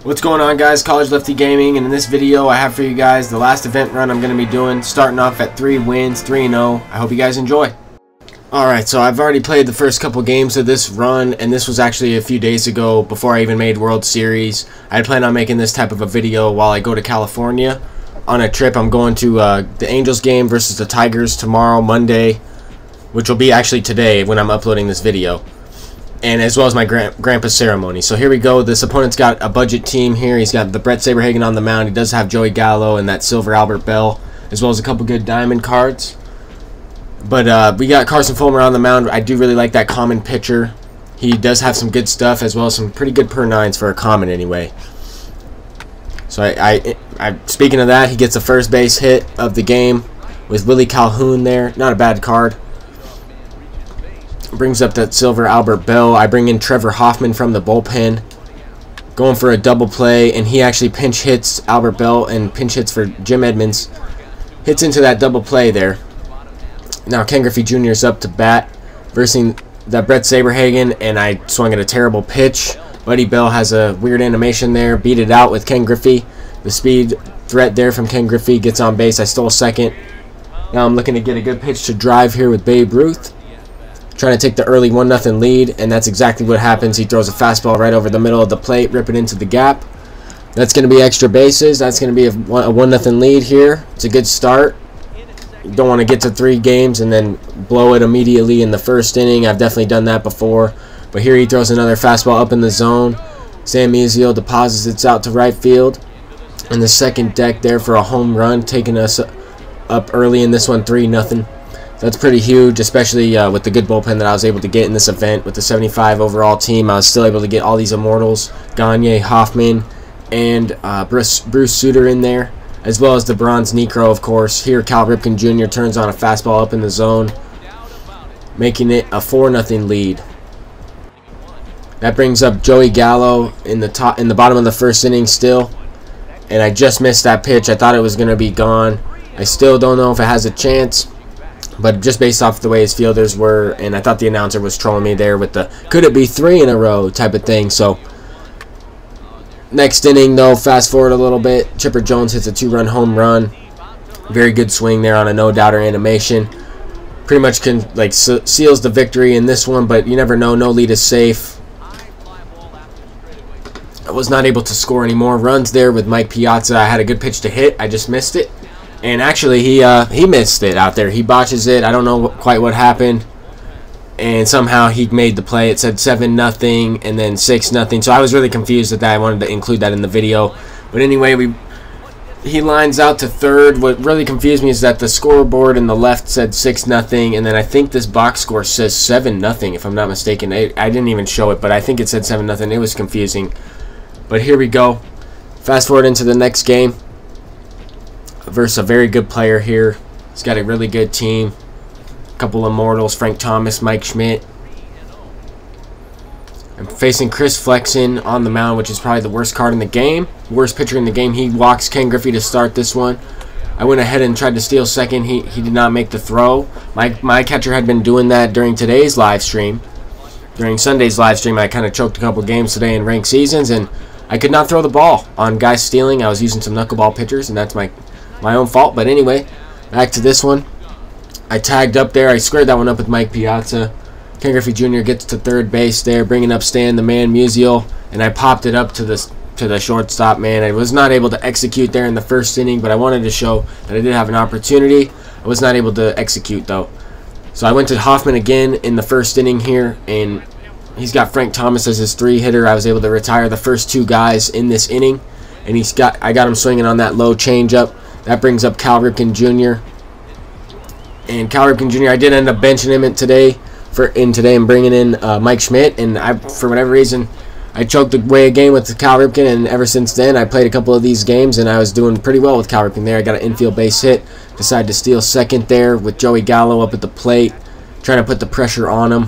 What's going on, guys? College Lefty Gaming, and in this video I have for you guys the last event run I'm going to be doing, starting off at 3 wins, 3-0. I hope you guys enjoy. Alright, so I've already played the first couple games of this run, and this was actually a few days ago before I even made World Series. I had planned on making this type of a video while I go to California on a trip. I'm going to the Angels game versus the Tigers tomorrow, Monday, which will be actually today when I'm uploading this video, and as well as my grandpa's ceremony. So here we go. This opponent's got a budget team here. He's got the Brett Saberhagen on the mound. He does have Joey Gallo and that silver Albert Bell, as well as a couple good diamond cards. But we got Carson Fulmer on the mound. I do really like that common pitcher. He does have some good stuff, as well as some pretty good per nines for a common anyway. So speaking of that, he gets the first base hit of the game with Willie Calhoun there. Not a bad card. Brings up that silver Albert Bell. I bring in Trevor Hoffman from the bullpen, going for a double play, and he actually pinch hits Albert Bell and pinch hits for Jim Edmonds. Hits into that double play there. Now Ken Griffey Jr. is up to bat versus that Brett Saberhagen, and I swung at a terrible pitch. Buddy Bell has a weird animation there. Beat it out with Ken Griffey. The speed threat there from Ken Griffey gets on base. I stole second. Now I'm looking to get a good pitch to drive here with Babe Ruth. Trying to take the early 1-0 lead, and that's exactly what happens. He throws a fastball right over the middle of the plate, ripping into the gap. That's going to be extra bases. That's going to be a 1-0 lead here. It's a good start. You don't want to get to 3 games and then blow it immediately in the first inning. I've definitely done that before. But here he throws another fastball up in the zone. Sam Musial deposits it out to right field. And the second deck there for a home run, taking us up early in this one, 3-0. That's pretty huge, especially with the good bullpen that I was able to get in this event. With the 75 overall team, I was still able to get all these immortals, Gagne, Hoffman, and Bruce Sutter in there, as well as the Bronze Necro, of course. Here, Cal Ripken Jr. turns on a fastball up in the zone, making it a 4-0 lead. That brings up Joey Gallo in the bottom of the first inning still, and I just missed that pitch. I thought it was going to be gone. I still don't know if it has a chance, but just based off the way his fielders were, and I thought the announcer was trolling me there with the could it be 3 in a row type of thing. So next inning though, fast forward a little bit, Chipper Jones hits a 2-run home run. Very good swing there on a no-doubter animation. Pretty much seals the victory in this one, but you never know. No lead is safe. I was not able to score any more runs there with Mike Piazza. I had a good pitch to hit. I just missed it. And actually, he missed it out there. He botches it. I don't know quite what happened. And somehow he made the play. It said 7-0 and then 6-0. So I was really confused with that. I wanted to include that in the video. But anyway, he lines out to third. What really confused me is that the scoreboard in the left said 6-0. And then I think this box score says 7-0, if I'm not mistaken. I didn't even show it, but I think it said 7-0. It was confusing. But here we go. Fast forward into the next game versus a very good player here. He's got a really good team. A couple immortals, Frank Thomas, Mike Schmidt. I'm facing Chris Flexen on the mound, which is probably the worst card in the game. Worst pitcher in the game. He walks Ken Griffey to start this one. I went ahead and tried to steal second. He did not make the throw. My catcher had been doing that during today's live stream. During Sunday's live stream, I kind of choked a couple games today in ranked seasons, and I could not throw the ball on guys stealing. I was using some knuckleball pitchers, and that's my own fault. But anyway, back to this one. I tagged up there. I squared that one up with Mike Piazza. Ken Griffey Jr. gets to third base there, bringing up Stan the Man Musial, and I popped it up to the shortstop, man. I was not able to execute there in the first inning, but I wanted to show that I did have an opportunity. I was not able to execute though. So I went to Hoffman again in the first inning here, and he's got Frank Thomas as his 3-hitter. I was able to retire the first 2 guys in this inning, and I got him swinging on that low changeup. That brings up Cal Ripken Jr. And Cal Ripken Jr., I did end up benching him today and bringing in Mike Schmidt. And for whatever reason, I choked away a game with Cal Ripken, and ever since then, I played a couple of these games, and I was doing pretty well with Cal Ripken there. I got an infield base hit. Decided to steal second there with Joey Gallo up at the plate, trying to put the pressure on him.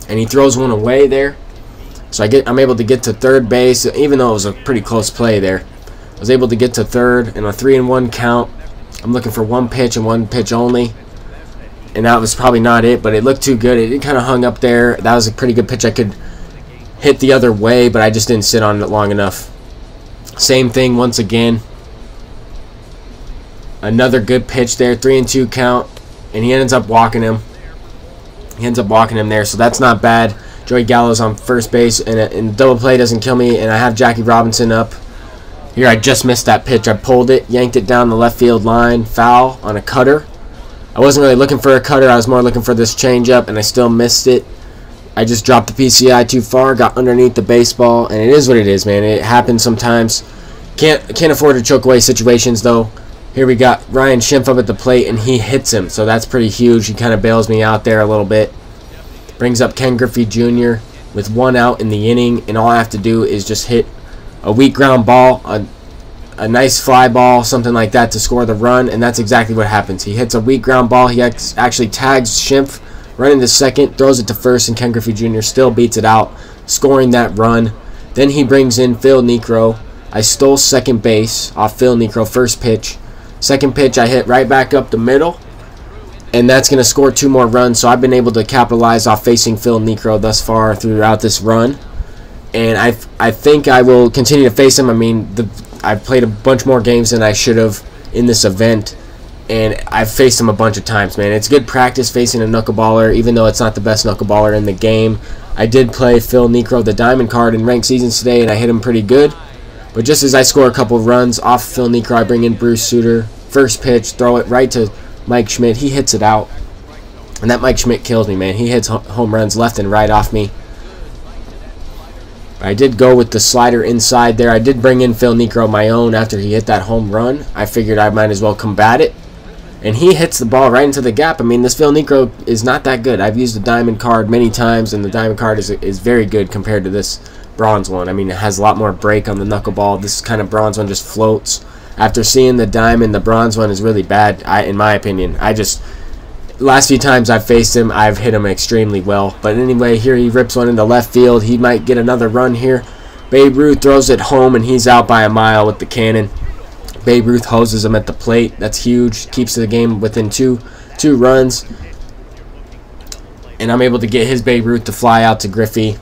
And he throws one away there. So I'm able to get to third base, even though it was a pretty close play there. I was able to get to third in a 3-1 count. I'm looking for one pitch and one pitch only. And that was probably not it, but it looked too good. It kind of hung up there. That was a pretty good pitch. I could hit the other way, but I just didn't sit on it long enough. Same thing once again. Another good pitch there, 3-2 count, and he ends up walking him. He ends up walking him there, so that's not bad. Joey Gallo's on first base, and double play doesn't kill me, and I have Jackie Robinson up. Here I just missed that pitch. I pulled it, yanked it down the left field line, foul on a cutter. I wasn't really looking for a cutter. I was more looking for this changeup, and I still missed it. I just dropped the PCI too far, got underneath the baseball, and it is what it is, man. It happens sometimes. Can't afford to choke away situations, though. Here we got Ryan Schimpf up at the plate, and he hits him, so that's pretty huge. He kind of bails me out there a little bit. Brings up Ken Griffey Jr. with 1 out in the inning, and all I have to do is just hit a weak ground ball, a nice fly ball, something like that to score the run, and that's exactly what happens. He hits a weak ground ball. He actually tags Schimpf, running to second, throws it to first, and Ken Griffey Jr. still beats it out, scoring that run. Then he brings in Phil Niekro. I stole second base off Phil Niekro, first pitch. Second pitch, I hit right back up the middle, and that's going to score 2 more runs. So I've been able to capitalize off facing Phil Niekro thus far throughout this run, and I think I will continue to face him. I mean, I've played a bunch more games than I should have in this event, and I've faced him a bunch of times, man. It's good practice facing a knuckleballer, even though it's not the best knuckleballer in the game. I did play Phil Niekro, the diamond card, in ranked seasons today, and I hit him pretty good. But just as I score a couple runs off Phil Niekro, I bring in Bruce Sutter. First pitch, throw it right to Mike Schmidt. He hits it out. And that Mike Schmidt kills me, man. He hits home runs left and right off me. I did go with the slider inside there. I did bring in Phil Niekro, my own, after he hit that home run. I figured I might as well combat it. And he hits the ball right into the gap. I mean, this Phil Niekro is not that good. I've used the diamond card many times, and the diamond card is very good compared to this bronze one. I mean, it has a lot more break on the knuckleball. This kind of bronze one just floats. After seeing the diamond, the bronze one is really bad, in my opinion. Last few times I've faced him, I've hit him extremely well. But anyway, here he rips one into left field. He might get another run here. Babe Ruth throws it home, and he's out by a mile with the cannon. Babe Ruth hoses him at the plate. That's huge. Keeps the game within two runs. And I'm able to get his Babe Ruth to fly out to Griffey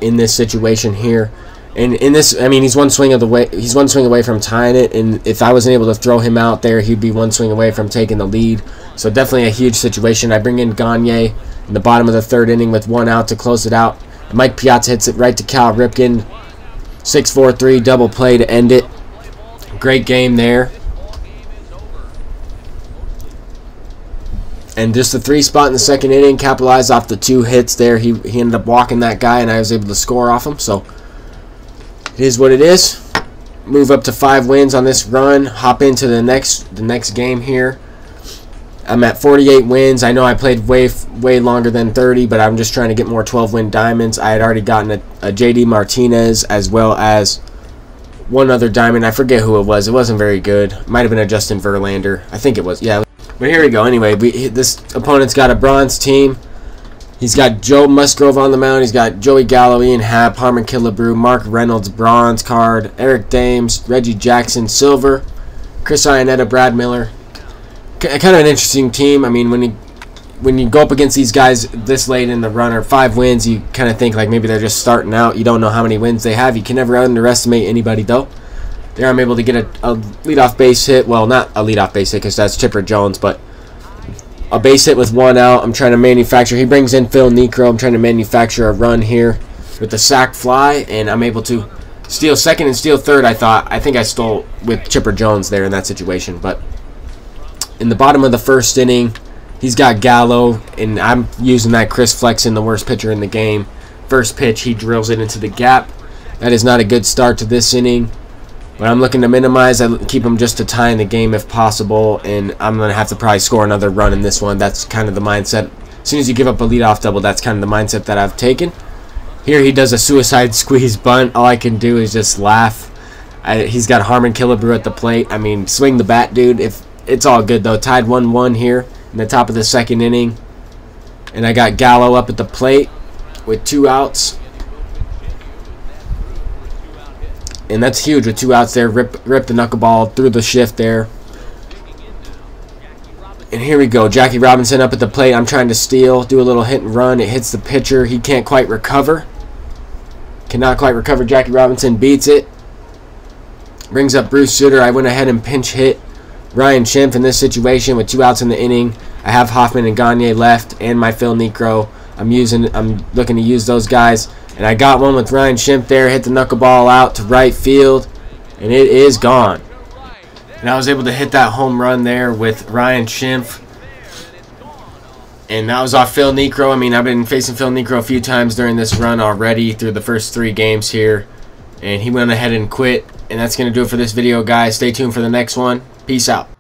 in this situation here. And in this, I mean, he's one swing away from tying it, and if I wasn't able to throw him out there, he'd be one swing away from taking the lead. So definitely a huge situation. I bring in Gagne in the bottom of the 3rd inning with 1 out to close it out. And Mike Piazza hits it right to Cal Ripken. 6-4-3 double play to end it. Great game there. And just the 3 spot in the 2nd inning, capitalized off the 2 hits there. He ended up walking that guy, and I was able to score off him. So it is what it is. Move up to 5 wins on this run. Hop into the next game here. I'm at 48 wins. I know I played way longer than 30, but I'm just trying to get more 12-win diamonds. I had already gotten a JD Martinez as well as one other diamond. I forget who it was. It wasn't very good. Might have been a Justin Verlander. I think it was. Yeah. But here we go. Anyway, this opponent's got a bronze team. He's got Joe Musgrove on the mound. He's got Joey Gallo, Ian Happ, Harmon Killebrew, Mark Reynolds, bronze card, Eric Dames, Reggie Jackson, silver, Chris Iannetta, Brad Miller. Kind of an interesting team. I mean, when you go up against these guys this late in the run, or 5 wins, you kind of think like maybe they're just starting out. You don't know how many wins they have. You can never underestimate anybody, though. There I'm able to get a leadoff base hit. Well, not a leadoff base hit because that's Chipper Jones, but a base hit with 1 out. I'm trying to manufacture. He brings in Phil Niekro. I'm trying to manufacture a run here with the sac fly, and I'm able to steal 2nd and steal 3rd. I think I stole with Chipper Jones there in that situation. But in the bottom of the 1st inning, he's got Gallo, and I'm using that Chris Flexen, the worst pitcher in the game. First pitch, he drills it into the gap. That is not a good start to this inning. But I'm looking to minimize. I keep him just to tie in the game if possible, and I'm going to have to probably score another run in this one. That's kind of the mindset. As soon as you give up a leadoff double, that's kind of the mindset that I've taken. Here he does a suicide squeeze bunt. All I can do is just laugh. He's got Harmon Killebrew at the plate. I mean, swing the bat, dude. It's all good, though. Tied 1-1 here in the top of the 2nd inning. And I got Gallo up at the plate with 2 outs. And that's huge with 2 outs there. Rip the knuckleball through the shift there. And here we go. Jackie Robinson up at the plate. I'm trying to steal. Do a little hit and run. It hits the pitcher. He can't quite recover. Cannot quite recover. Jackie Robinson beats it. Brings up Bruce Sutter. I went ahead and pinch hit Ryan Schimpf in this situation with 2 outs in the inning. I have Hoffman and Gagne left and my Phil Niekro. I'm looking to use those guys. And I got one with Ryan Schimpf there. Hit the knuckleball out to right field. And it is gone. And I was able to hit that home run there with Ryan Schimpf. And that was off Phil Niekro. I mean, I've been facing Phil Niekro a few times during this run already through the first 3 games here. And he went ahead and quit. And that's going to do it for this video, guys. Stay tuned for the next one. Peace out.